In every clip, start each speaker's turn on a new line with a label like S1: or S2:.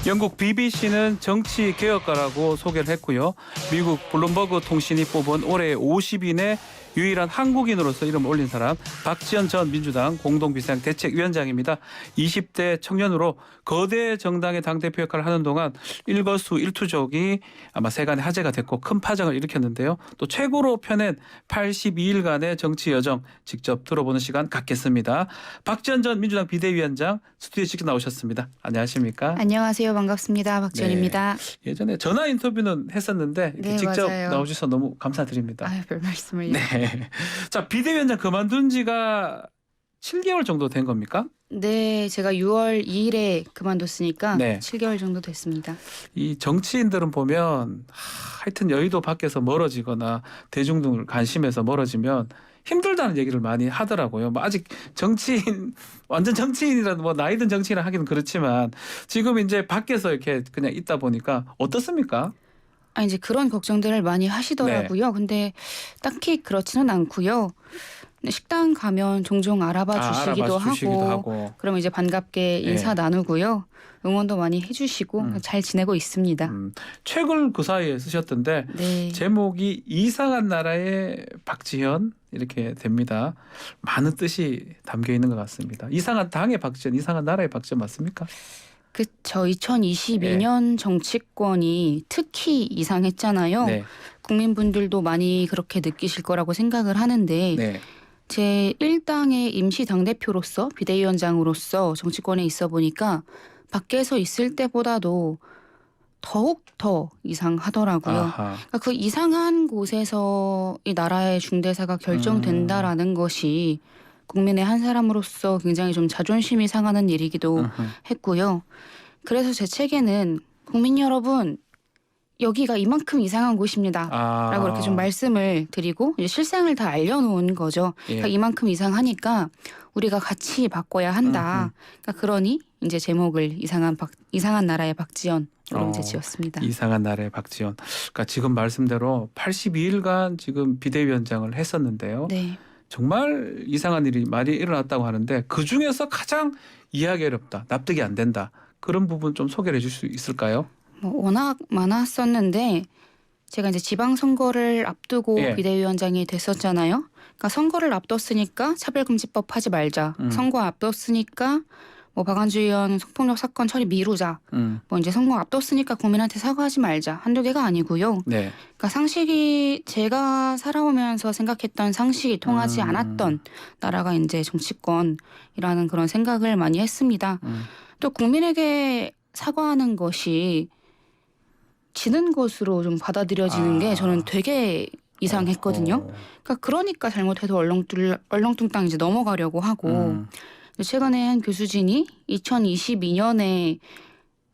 S1: 영국 BBC는 정치 개혁가라고 소개를 했고요. 미국 블룸버그 통신이 뽑은 올해 50인의 유일한 한국인으로서 이름을 올린 사람 박지원 전 민주당 공동비상 대책위원장입니다. 20대 청년으로 거대 정당의 당대표 역할을 하는 동안 일거수일투족이 아마 세간의 화제가 됐고 큰 파장을 일으켰는데요. 또 최고로 펴낸 82일간의 정치 여정 직접 들어보는 시간 갖겠습니다. 박지원 전 민주당 비대위원장 스튜디오에 직접 나오셨습니다. 안녕하십니까?
S2: 안녕하세요. 반갑습니다. 박지원입니다.
S1: 네. 예전에 전화 인터뷰는 했었는데 이렇게
S2: 네,
S1: 직접
S2: 맞아요.
S1: 나오셔서 너무 감사드립니다.
S2: 아유, 별 말씀을요.
S1: 네. 자, 비대위원장 그만둔 지가 7개월 정도 된 겁니까?
S2: 네, 제가 6월 2일에 그만뒀으니까
S1: 네.
S2: 7개월 정도 됐습니다.
S1: 이 정치인들은 보면 하여튼 여의도 밖에서 멀어지거나 대중들 관심에서 멀어지면 힘들다는 얘기를 많이 하더라고요. 뭐 아직 정치인 완전 정치인이라도 뭐 나이 든 정치인을 하기는 그렇지만 지금 이제 밖에서 이렇게 그냥 있다 보니까 어떻습니까?
S2: 아, 이제 그런 걱정들을 많이 하시더라고요.
S1: 네.
S2: 근데 딱히 그렇지는 않고요. 근데 식당 가면 종종 알아봐 주시기도 하고 그러면 이제 반갑게 인사 나누고요. 응원도 많이 해주시고 잘 지내고 있습니다.
S1: 책을 그 사이에 쓰셨던데
S2: 네.
S1: 제목이 이상한 나라의 박지현 이렇게 됩니다. 많은 뜻이 담겨 있는 것 같습니다. 이상한 당의 박지현, 이상한 나라의 박지현 맞습니까?
S2: 그쵸. 2022년 정치권이 특히 이상했잖아요.
S1: 네.
S2: 국민분들도 많이 그렇게 느끼실 거라고 생각을 하는데
S1: 네.
S2: 제 1당의 임시 당대표로서 비대위원장으로서 정치권에 있어 보니까 밖에서 있을 때보다도 더욱 더 이상하더라고요. 그러니까 그 이상한 곳에서 이 나라의 중대사가 결정된다라는 것이 국민의 한 사람으로서 굉장히 좀 자존심이 상하는 일이기도 했고요. 그래서 제 책에는 국민 여러분 여기가 이만큼 이상한 곳입니다. 라고 이렇게 좀 말씀을 드리고 이제 실상을 다 알려놓은 거죠.
S1: 예.
S2: 그러니까 이만큼 이상하니까 우리가 같이 바꿔야 한다. 그러니까 그러니 이제 제목을 이상한 나라의 박지원으로 이제 지었습니다.
S1: 이상한 나라의 박지원. 그러니까 지금 말씀대로 82일간 지금 비대위원장을 했었는데요.
S2: 네.
S1: 정말 이상한 일이 많이 일어났다고 하는데 그중에서 가장 이해하기 어렵다, 납득이 안 된다. 그런 부분 좀 소개를 해줄 수 있을까요?
S2: 뭐 워낙 많았었는데 제가 이제 지방선거를 앞두고 비대위원장이 됐었잖아요. 그러니까 선거를 앞뒀으니까 차별금지법 하지 말자. 선거 앞뒀으니까 뭐 박완주 의원 성폭력 사건 처리 미루자. 뭐 이제 선거 앞뒀으니까 국민한테 사과하지 말자. 한두 개가 아니고요.
S1: 네.
S2: 그러니까 상식이 제가 살아오면서 생각했던 상식이 통하지 않았던 나라가 이제 정치권이라는 그런 생각을 많이 했습니다. 또 국민에게 사과하는 것이 지는 것으로 좀 받아들여지는 게 저는 되게 이상했거든요. 그러니까 잘못해도 얼렁뚱땅 이제 넘어가려고 하고 최근에 한 교수진이 2022년에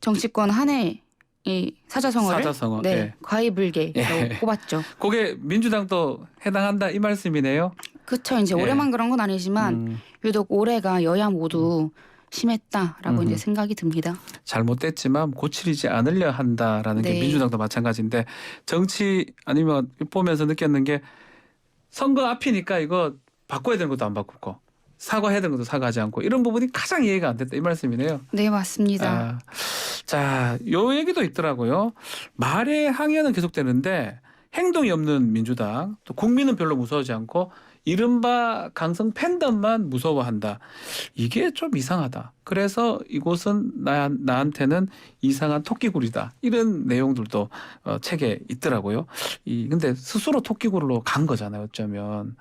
S2: 정치권 한 해 이 사자성어를 과이불개라고 꼽았죠.
S1: 그게 민주당도 해당한다 이 말씀이네요.
S2: 그렇죠. 이제 올해만 그런 건 아니지만 유독 올해가 여야 모두 심했다라고 이제 생각이 듭니다.
S1: 잘못됐지만 고치지 않으려 한다라는 게 민주당도 마찬가지인데 정치 아니면 보면서 느꼈는 게 선거 앞이니까 이거 바꿔야 되는 것도 안 바꾸고 사과해야 되는 것도 사과하지 않고 이런 부분이 가장 이해가 안 됐다 이 말씀이네요.
S2: 네, 맞습니다.
S1: 자, 요 얘기도 있더라고요. 말의 항의는 계속되는데 행동이 없는 민주당 또 국민은 별로 무서워하지 않고 이른바 강성 팬덤만 무서워한다. 이게 좀 이상하다. 그래서 이곳은 나한테는 이상한 토끼굴이다. 이런 내용들도 책에 있더라고요. 근데 스스로 토끼굴로 간 거잖아요. 어쩌면.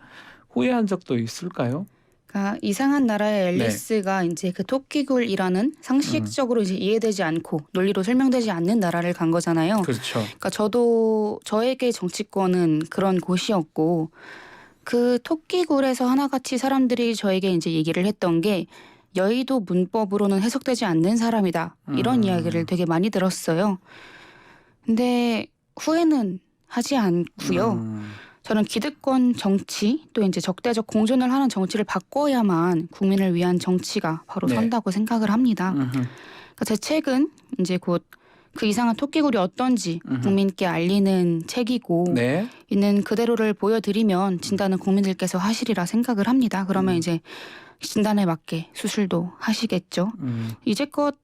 S1: 후회한 적도 있을까요?
S2: 그러니까 이상한 나라의 앨리스가 이제 그 토끼굴이라는 상식적으로 이제 이해되지 않고 논리로 설명되지 않는 나라를 간 거잖아요.
S1: 그렇죠.
S2: 그러니까 저에게 정치권은 그런 곳이었고 그 토끼굴에서 하나같이 사람들이 저에게 이제 얘기를 했던 게 여의도 문법으로는 해석되지 않는 사람이다. 이런 이야기를 되게 많이 들었어요. 근데 후회는 하지 않고요. 저는 기득권 정치 또 이제 적대적 공존을 하는 정치를 바꿔야만 국민을 위한 정치가 바로 선다고 생각을 합니다. 그러니까 제 책은 이제 곧 그 이상한 토끼굴이 어떤지 국민께 알리는 책이고 있는 그대로를 보여드리면 진단은 국민들께서 하시리라 생각을 합니다. 그러면 이제 진단에 맞게 수술도 하시겠죠. 이제껏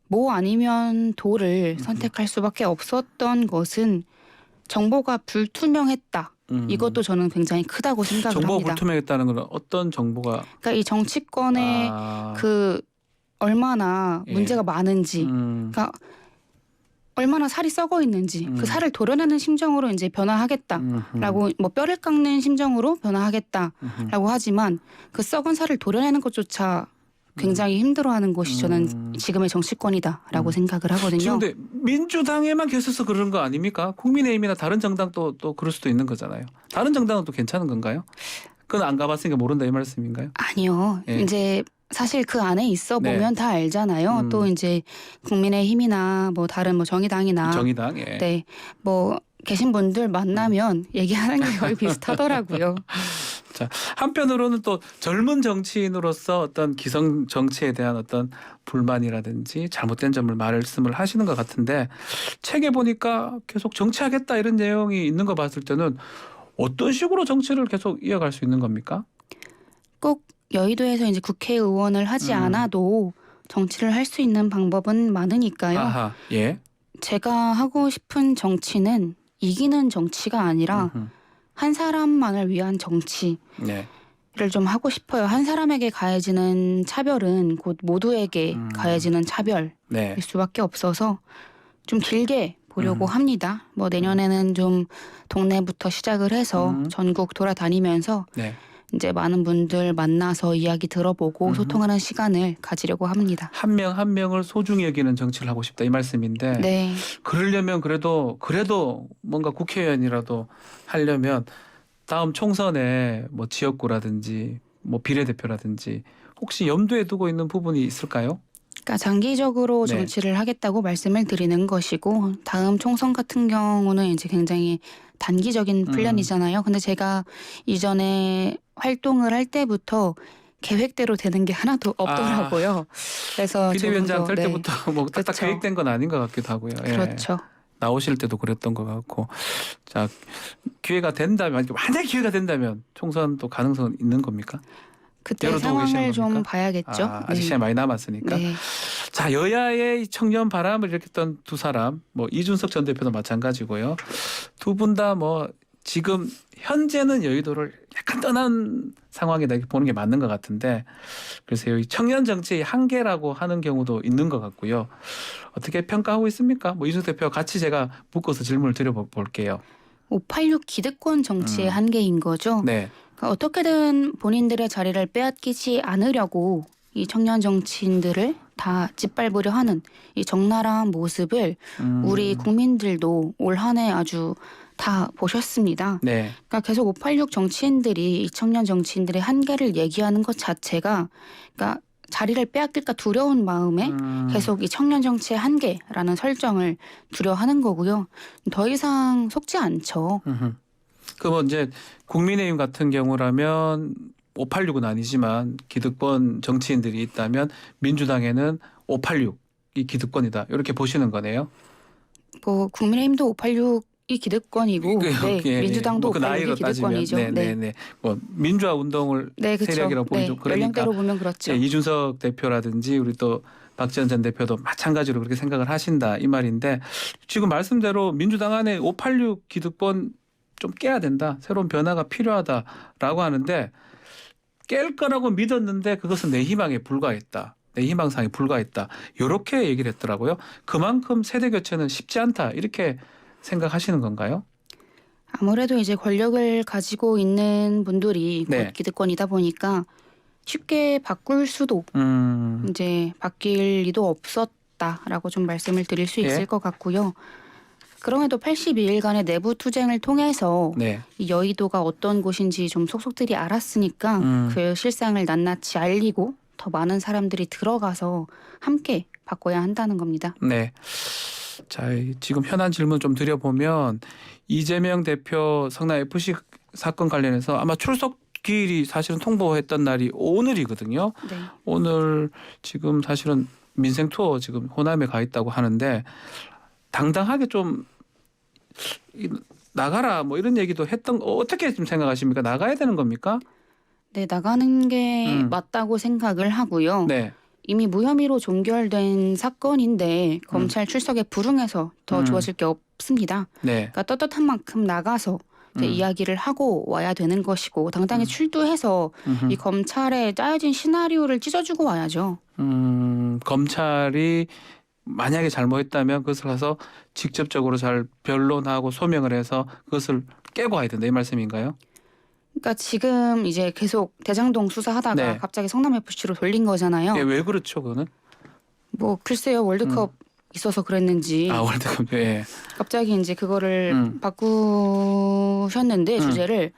S2: 뭐 아니면 도를 선택할 수밖에 없었던 것은 정보가 불투명했다. 이것도 저는 굉장히 크다고 생각을
S1: 정보가
S2: 합니다.
S1: 불투명했다는 건 어떤 정보가?
S2: 그러니까 이 정치권의 그 얼마나
S1: 예.
S2: 문제가 많은지, 그러니까 얼마나 살이 썩어 있는지 그 살을 도려내는 심정으로 이제 변화하겠다라고 뭐 뼈를 깎는 심정으로 변화하겠다라고 하지만 그 썩은 살을 도려내는 것조차 굉장히 힘들어하는 것이 저는 지금의 정치권이다라고 생각을 하거든요.
S1: 지금 근데 민주당에만 계셔서 그런 거 아닙니까? 국민의힘이나 다른 정당도 또 그럴 수도 있는 거잖아요. 다른 정당은 또 괜찮은 건가요? 그건 안 가봤으니까 모른다 이 말씀인가요?
S2: 아니요.
S1: 예.
S2: 이제 사실 그 안에 있어 보면 다 알잖아요. 또 이제 국민의힘이나 뭐 다른 뭐 정의당이나
S1: 정의당. 예.
S2: 네, 뭐 계신 분들 만나면 얘기하는 게 거의 비슷하더라고요.
S1: 자, 한편으로는 또 젊은 정치인으로서 어떤 기성 정치에 대한 어떤 불만이라든지 잘못된 점을 말씀을 하시는 것 같은데 책에 보니까 계속 정치하겠다 이런 내용이 있는 거 봤을 때는 어떤 식으로 정치를 계속 이어갈 수 있는 겁니까?
S2: 꼭 여의도에서 이제 국회의원을 하지 않아도 정치를 할 수 있는 방법은 많으니까요.
S1: 아하, 예.
S2: 제가 하고 싶은 정치는 이기는 정치가 아니라 한 사람만을 위한 정치를
S1: 네.
S2: 좀 하고 싶어요. 한 사람에게 가해지는 차별은 곧 모두에게 가해지는 차별일
S1: 네.
S2: 수밖에 없어서 좀 길게 보려고 합니다. 뭐 내년에는 좀 동네부터 시작을 해서 전국 돌아다니면서
S1: 네.
S2: 이제 많은 분들 만나서 이야기 들어보고 소통하는 시간을 가지려고 합니다.
S1: 한 명 한 명을 소중히 여기는 정치를 하고 싶다 이 말씀인데
S2: 네.
S1: 그러려면 그래도 뭔가 국회의원이라도 하려면 다음 총선에 뭐 지역구라든지 뭐 비례대표라든지 혹시 염두에 두고 있는 부분이 있을까요?
S2: 그러니까 장기적으로
S1: 네.
S2: 정치를 하겠다고 말씀을 드리는 것이고 다음 총선 같은 경우는 이제 굉장히 단기적인 플랜이잖아요. 근데 제가 이전에 활동을 할 때부터 계획대로 되는 게 하나도 없더라고요. 그래서
S1: 비대위원장 될
S2: 네.
S1: 때부터 뭐 딱딱
S2: 그렇죠.
S1: 계획된 건 아닌 것 같기도 하고요. 예.
S2: 그렇죠.
S1: 나오실 때도 그랬던 것 같고 자 기회가 된다면 만약 기회가 된다면 총선도 가능성은 있는 겁니까?
S2: 그때
S1: 열어두고 계시는
S2: 상황을 좀
S1: 겁니까?
S2: 봐야겠죠.
S1: 아직 시간이 많이 남았으니까.
S2: 네.
S1: 자 여야의 청년 바람을 일으켰던 두 사람 뭐 이준석 전 대표도 마찬가지고요. 두 분 다 뭐 지금 현재는 여의도를 약간 떠난 상황이다 이렇게 보는 게 맞는 것 같은데 그래서 이 청년 정치의 한계라고 하는 경우도 있는 것 같고요. 어떻게 평가하고 있습니까? 뭐 이준석 대표와 같이 제가 묶어서 질문을 드려볼게요.
S2: 586 기득권 정치의 한계인 거죠.
S1: 네.
S2: 그러니까 어떻게든 본인들의 자리를 빼앗기지 않으려고 이 청년 정치인들을 다 짓밟으려 하는 이 적나라한 모습을 우리 국민들도 올 한 해 아주 다 보셨습니다.
S1: 네.
S2: 그러니까 계속 586 정치인들이 이 청년 정치인들의 한계를 얘기하는 것 자체가 그러니까 자리를 빼앗길까 두려운 마음에 계속 이 청년 정치의 한계라는 설정을 두려워하는 거고요. 더 이상 속지 않죠.
S1: 그럼 이제 국민의힘 같은 경우라면 586은 아니지만 기득권 정치인들이 있다면 민주당에는 586이 기득권이다 이렇게 보시는 거네요.
S2: 뭐 국민의힘도 586이 기득권이고 네,
S1: 예,
S2: 민주당도
S1: 뭐그
S2: 586이
S1: 나이로
S2: 기득권이죠.
S1: 따지면 네. 뭐 민주화 운동을
S2: 네, 그렇죠.
S1: 세력이라고 보기 좀 그러니까
S2: 연령대로 보면 그렇죠.
S1: 예, 이준석 대표라든지 우리 또 박지원 전 대표도 마찬가지로 그렇게 생각을 하신다 이 말인데 지금 말씀대로 민주당 안에 586 기득권 좀 깨야 된다. 새로운 변화가 필요하다라고 하는데 깰 거라고 믿었는데 그것은 내 희망에 불과했다. 내 희망상에 불과했다. 이렇게 얘기를 했더라고요. 그만큼 세대 교체는 쉽지 않다. 이렇게 생각하시는 건가요?
S2: 아무래도 이제 권력을 가지고 있는 분들이
S1: 네.
S2: 곧 기득권이다 보니까 쉽게 바꿀 수도 이제 바뀔 리도 없었다라고 좀 말씀을 드릴 수 있을
S1: 예.
S2: 것 같고요. 그럼에도 82일간의 내부 투쟁을 통해서
S1: 네.
S2: 이 여의도가 어떤 곳인지 좀 속속들이 알았으니까 그 실상을 낱낱이 알리고 더 많은 사람들이 들어가서 함께 바꿔야 한다는 겁니다.
S1: 네. 자, 지금 현안 질문 좀 드려보면 이재명 대표 성남 FC 사건 관련해서 아마 출석기일이 사실은 통보했던 날이 오늘이거든요.
S2: 네.
S1: 오늘 지금 사실은 민생 투어 지금 호남에 가 있다고 하는데 당당하게 좀 나가라 뭐 이런 얘기도 했던 어떻게 좀 생각하십니까? 나가야 되는 겁니까?
S2: 네, 나가는 게 맞다고 생각을 하고요.
S1: 네.
S2: 이미 무혐의로 종결된 사건인데 검찰 출석에 불응해서 더 좋아질 게 없습니다.
S1: 네.
S2: 그러니까 떳떳한 만큼 나가서 이제 이야기를 하고 와야 되는 것이고 당당히 출두해서 이 검찰에 짜여진 시나리오를 찢어주고 와야죠.
S1: 검찰이 만약에 잘못했다면 그것을 가서 직접적으로 잘 변론하고 소명을 해서 그것을 깨고 와야 된다 이 말씀인가요?
S2: 그러니까 지금 이제 계속 대장동 수사하다가
S1: 네.
S2: 갑자기 성남 FC로 돌린 거잖아요.
S1: 예, 왜 그렇죠, 그거는?
S2: 뭐 글쎄요 월드컵 있어서 그랬는지
S1: 아, 월드컵. 예.
S2: 갑자기 이제 그거를 바꾸셨는데 주제를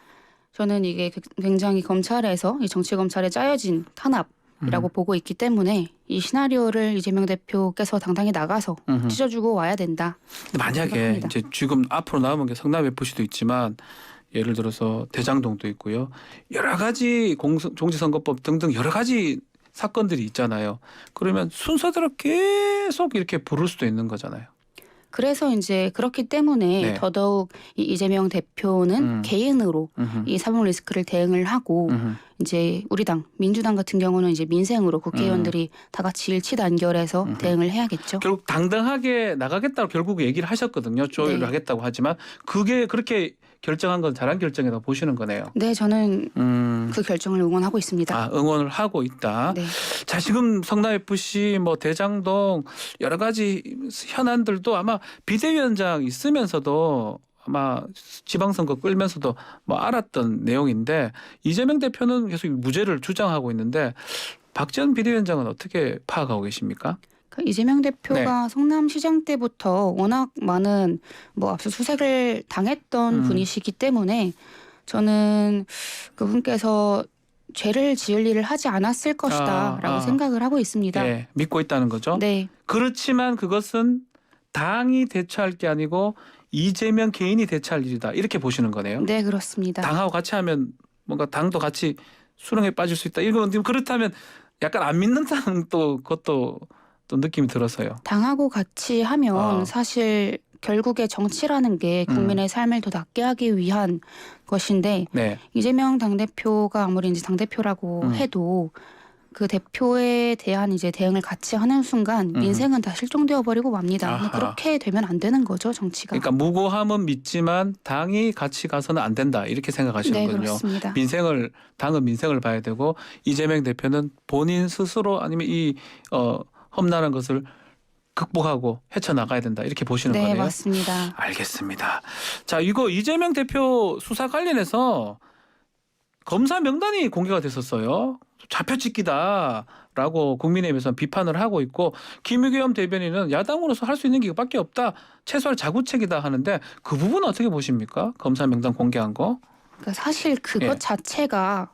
S2: 저는 이게 굉장히 검찰에서 이 정치 검찰에 짜여진 탄압이라고 보고 있기 때문에 이 시나리오를 이재명 대표께서 당당히 나가서 찢어주고 와야 된다.
S1: 근데 만약에
S2: 생각합니다.
S1: 이제 지금 앞으로 남은 게 성남 FC도 있지만 예를 들어서 대장동도 있고요. 여러 가지 공직선거법 등등 여러 가지 사건들이 있잖아요. 그러면 순서대로 계속 이렇게 부를 수도 있는 거잖아요.
S2: 그래서 이제 그렇기 때문에
S1: 네.
S2: 더더욱 이 이재명 대표는 개인으로 이 사법 리스크를 대응을 하고 이제 우리 당 민주당 같은 경우는 이제 민생으로 국회의원들이 다 같이 일치단결해서 대응을 해야겠죠.
S1: 결국 당당하게 나가겠다고 결국 얘기를 하셨거든요. 조율을
S2: 네.
S1: 하겠다고 하지만 그게 그렇게 결정한 건 잘한 결정이라고 보시는 거네요.
S2: 네, 저는 그 결정을 응원하고 있습니다.
S1: 아, 응원을 하고 있다.
S2: 네.
S1: 자, 지금 성남 FC 뭐 대장동 여러 가지 현안들도 아마 비대위원장 있으면서도 아마 지방선거 끌면서도 뭐 알았던 내용인데 이재명 대표는 계속 무죄를 주장하고 있는데 박지원 비대위원장은 어떻게 파악하고 계십니까?
S2: 그러니까 이재명 대표가 성남시장 때부터 워낙 많은 뭐 압수수색을 당했던 분이시기 때문에 저는 그분께서 죄를 지을 일을 하지 않았을 것이다라고 생각을 하고 있습니다.
S1: 네, 믿고 있다는 거죠.
S2: 네.
S1: 그렇지만 그것은 당이 대처할 게 아니고 이재명 개인이 대처할 일이다. 이렇게 보시는 거네요.
S2: 네, 그렇습니다.
S1: 당하고 같이 하면 뭔가 당도 같이 수렁에 빠질 수 있다. 이건 그렇다면 약간 안 믿는다는 또 그것도 또 느낌이 들어서요.
S2: 당하고 같이 하면 사실 결국에 정치라는 게 국민의 삶을 더 낫게 하기 위한 것인데
S1: 네.
S2: 이재명 당대표가 아무리 이제 당대표라고 해도 그 대표에 대한 이제 대응을 같이 하는 순간 민생은 다 실종되어 버리고 맙니다. 근데 그렇게 되면 안 되는 거죠, 정치가.
S1: 그러니까 무고함은 믿지만 당이 같이 가서는 안 된다. 이렇게
S2: 네,
S1: 생각하시는군요.
S2: 그렇습니다.
S1: 당은 민생을 봐야 되고 이재명 대표는 본인 스스로 아니면 이 험난한 것을 극복하고 헤쳐나가야 된다. 이렇게 보시는
S2: 네,
S1: 거네요.
S2: 맞습니다.
S1: 알겠습니다. 자, 이거 이재명 대표 수사 관련해서 검사 명단이 공개가 됐었어요. 잡혀찍기다라고 국민의힘에서는 비판을 하고 있고 김의겸 대변인은 야당으로서 할 수 있는 게 이거밖에 없다. 최소한 자구책이다 하는데 그 부분은 어떻게 보십니까? 검사 명단 공개한 거.
S2: 그러니까 사실 그것
S1: 예.
S2: 자체가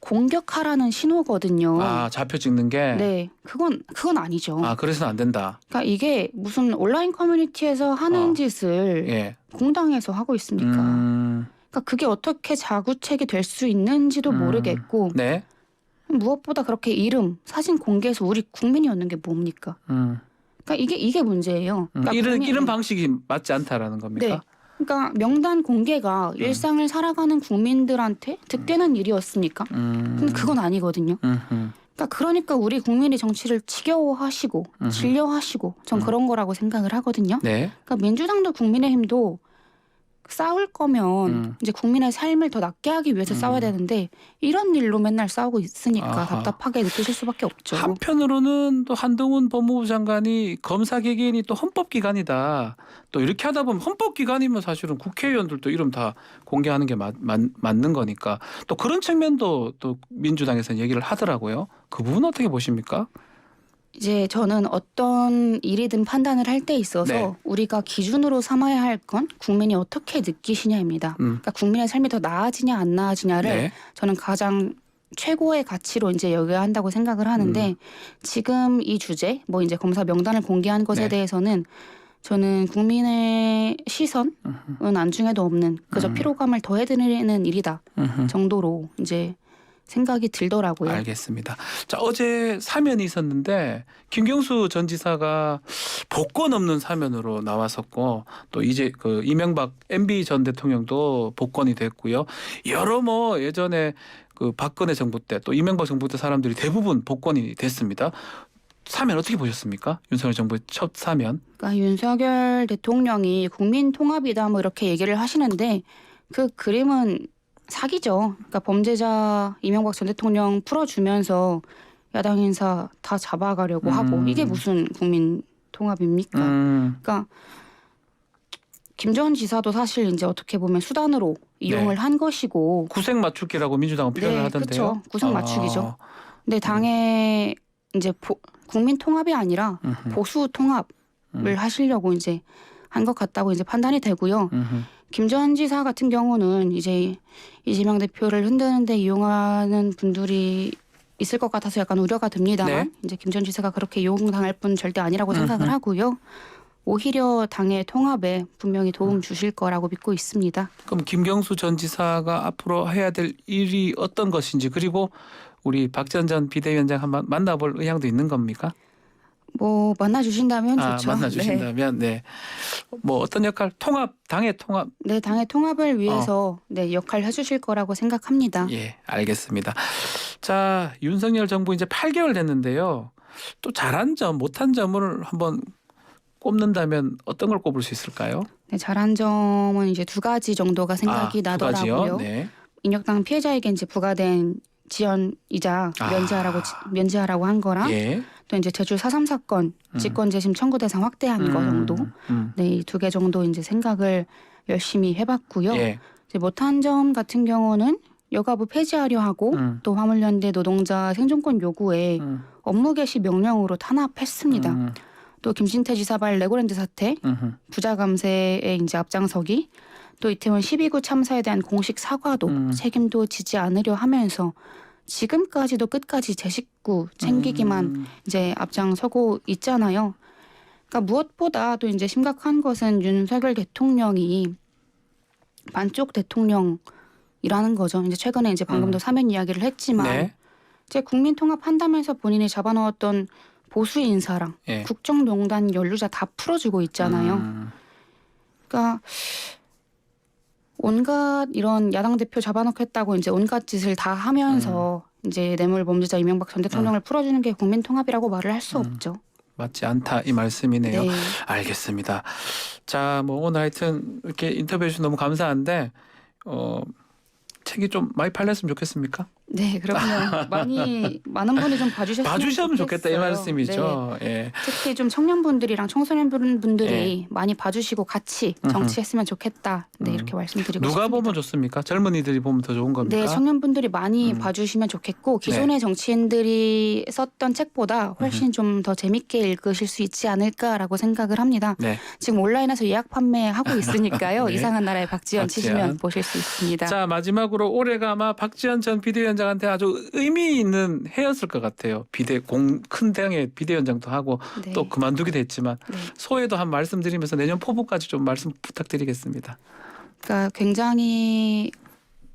S2: 공격하라는 신호거든요.
S1: 아, 잡혀 찍는 게.
S2: 네, 그건 아니죠.
S1: 아, 그래서는 안 된다.
S2: 그러니까 이게 무슨 온라인 커뮤니티에서 하는 짓을
S1: 예.
S2: 공당에서 하고 있습니까? 그러니까 그게 어떻게 자구책이 될 수 있는지도 모르겠고
S1: 네.
S2: 무엇보다 그렇게 이름, 사진 공개해서 우리 국민이 얻는 게 뭡니까? 그러니까 이게 문제예요. 그러니까
S1: 이런 방식이 맞지 않다라는 겁니까?
S2: 네. 그러니까 명단 공개가 일상을 살아가는 국민들한테 득되는 일이었습니까? 근데 그건 아니거든요. 그러니까 우리 국민이 정치를 지겨워하시고 질려하시고 전 그런 거라고 생각을 하거든요.
S1: 네.
S2: 그러니까 민주당도 국민의힘도 싸울 거면 이제 국민의 삶을 더 낫게 하기 위해서 싸워야 되는데 이런 일로 맨날 싸우고 있으니까
S1: 아하.
S2: 답답하게 느끼실 수밖에 없죠.
S1: 한편으로는 또 한동훈 법무부 장관이 검사 개개인이 또 헌법기관이다. 또 이렇게 하다 보면 헌법기관이면 사실은 국회의원들도 이름 다 공개하는 게 맞는 거니까 또 그런 측면도 또 민주당에서는 얘기를 하더라고요. 그 부분 어떻게 보십니까?
S2: 이제 저는 어떤 일이든 판단을 할 때 있어서
S1: 네.
S2: 우리가 기준으로 삼아야 할 건 국민이 어떻게 느끼시냐입니다. 그러니까 국민의 삶이 더 나아지냐 안 나아지냐를
S1: 네.
S2: 저는 가장 최고의 가치로 이제 여겨야 한다고 생각을 하는데 지금 이 주제 뭐 이제 검사 명단을 공개한 것에
S1: 네.
S2: 대해서는 저는 국민의 시선은 안중에도 없는 그저 피로감을 더해드리는 일이다 정도로 이제 생각이 들더라고요.
S1: 알겠습니다. 자, 어제 사면이 있었는데 김경수 전 지사가 복권 없는 사면으로 나왔었고 또 이제 그 이명박 MB 전 대통령도 복권이 됐고요. 여러 뭐 예전에 그 박근혜 정부 때 또 이명박 정부 때 사람들이 대부분 복권이 됐습니다. 사면 어떻게 보셨습니까? 윤석열 정부의 첫 사면.
S2: 그러니까 윤석열 대통령이 국민 통합이다 뭐 이렇게 얘기를 하시는데 그 그림은 사기죠. 그러니까 범죄자 이명박 전 대통령 풀어주면서 야당 인사 다 잡아가려고 하고 이게 무슨 국민 통합입니까? 그러니까 김 전 지사도 사실 이제 어떻게 보면 수단으로 이용을 한 것이고
S1: 구색 맞추기라고 민주당은 표현을
S2: 네,
S1: 하던데요.
S2: 그렇죠. 구색 맞추기죠. 근데 당의 이제 국민 통합이 아니라 보수 통합을 하시려고 이제 한 것 같다고 이제 판단이 되고요. 김 전 지사 같은 경우는 이제 이재명 대표를 흔드는데 이용하는 분들이 있을 것 같아서 약간 우려가 듭니다만
S1: 네.
S2: 이제 김 전 지사가 그렇게 이용당할 분 절대 아니라고 생각을 하고요. 오히려 당의 통합에 분명히 도움 주실 거라고 믿고 있습니다.
S1: 그럼 김경수 전 지사가 앞으로 해야 될 일이 어떤 것인지 그리고 우리 박지원 전 비대위원장 한번 만나볼 의향도 있는 겁니까?
S2: 뭐 만나주신다면 좋죠.
S1: 만나주신다면 네. 뭐 어떤 역할 통합 당의 통합
S2: 네, 당의 통합을 위해서 네, 역할을 해주실 거라고 생각합니다.
S1: 예 알겠습니다. 자 윤석열 정부 이제 8개월 됐는데요. 또 잘한 점 못한 점을 한번 꼽는다면 어떤 걸 꼽을 수 있을까요?
S2: 네, 잘한 점은 이제 두 가지 정도가 생각이
S1: 두 가지요?
S2: 나더라고요.
S1: 네.
S2: 인혁당 피해자에게 이제 부과된 지연이자 면제하라고 한 거랑
S1: 예.
S2: 또 이제 제주 4.3 사건 직권 재심 청구 대상 확대한 거 정도. 네, 이 두 개 정도 이제 생각을 열심히 해봤고요.
S1: 예.
S2: 이제 못한 점 같은 경우는 여가부 폐지하려 하고 또 화물연대 노동자 생존권 요구에 업무 개시 명령으로 탄압했습니다. 또 김진태 지사발 레고랜드 사태, 부자 감세에 이제 앞장서기, 또 이태원 12구 참사에 대한 공식 사과도 책임도 지지 않으려 하면서 지금까지도 끝까지 제 식구 챙기기만 이제 앞장서고 있잖아요. 그러니까 무엇보다도 이제 심각한 것은 윤석열 대통령이 반쪽 대통령이라는 거죠. 이제 최근에 이제 방금도 사면 이야기를 했지만
S1: 네.
S2: 이제 국민 통합한다면서 본인이 잡아넣었던 보수 인사랑
S1: 예.
S2: 국정농단 연루자 다 풀어주고 있잖아요. 그러니까 온갖 이런 야당 대표 잡아놓겠다고 이제 온갖 짓을 다 하면서 이제 뇌물 범죄자 이명박 전 대통령을 풀어주는 게 국민 통합이라고 말을 할 수 없죠.
S1: 맞지 않다 이 말씀이네요.
S2: 네.
S1: 알겠습니다. 자, 뭐 오늘 하여튼 이렇게 인터뷰해 주셔서 너무 감사한데 책이 좀 많이 팔렸으면 좋겠습니까?
S2: 네, 그럼요. 많은 분이 좀
S1: 봐주시면 좋겠다 이
S2: 좋겠어요.
S1: 말씀이죠.
S2: 네.
S1: 예.
S2: 특히 좀 청년분들이랑 청소년분들이 많이 봐주시고 같이 정치했으면 좋겠다. 네, 이렇게 말씀드리고
S1: 누가
S2: 싶습니다.
S1: 보면 좋습니까? 젊은이들이 보면 더 좋은 겁니까?
S2: 네, 청년분들이 많이 봐주시면 좋겠고 기존의 정치인들이 썼던 책보다 훨씬 좀 더 재밌게 읽으실 수 있지 않을까라고 생각을 합니다.
S1: 네.
S2: 지금 온라인에서 예약 판매하고 있으니까요.
S1: 네.
S2: 이상한 나라의 박지연 치시면 보실 수 있습니다.
S1: 자, 마지막으로 올해가 아마 박지원 전 비대위원장한테 아주 의미 있는 해였을 것 같아요. 큰 당의 비대위원장도 하고
S2: 네.
S1: 또 그만두기도 했지만
S2: 네.
S1: 소회도 한 말씀 드리면서 내년 포부까지 좀 말씀 부탁드리겠습니다.
S2: 그러니까 굉장히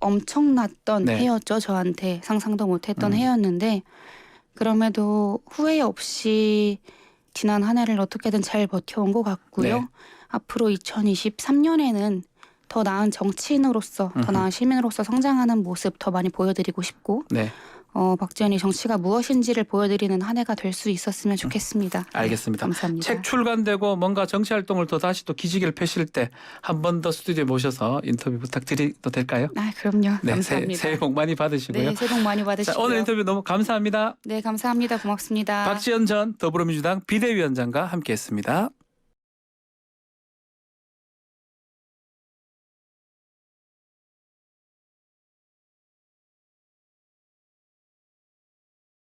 S2: 엄청났던
S1: 네.
S2: 해였죠. 저한테 상상도 못했던 해였는데 그럼에도 후회 없이 지난 한 해를 어떻게든 잘 버텨온 것 같고요.
S1: 네.
S2: 앞으로 2023년에는 더 나은 정치인으로서 더 나은 시민으로서 성장하는 모습 더 많이 보여드리고 싶고
S1: 네.
S2: 박지원이 정치가 무엇인지를 보여드리는 한 해가 될 수 있었으면 좋겠습니다.
S1: 알겠습니다.
S2: 네, 감사합니다.
S1: 책 출간되고 뭔가 정치 활동을 또 다시 또 기지개를 펴실 때 한 번 더 스튜디오에 모셔서 인터뷰 부탁드려도 될까요?
S2: 아, 그럼요.
S1: 네,
S2: 감사합니다.
S1: 새해 복 많이 받으시고요.
S2: 네, 새해 복 많이 받으시고요.
S1: 자, 오늘 인터뷰 너무 감사합니다.
S2: 네, 감사합니다. 고맙습니다.
S1: 박지원 전 더불어민주당 비대위원장과 함께했습니다.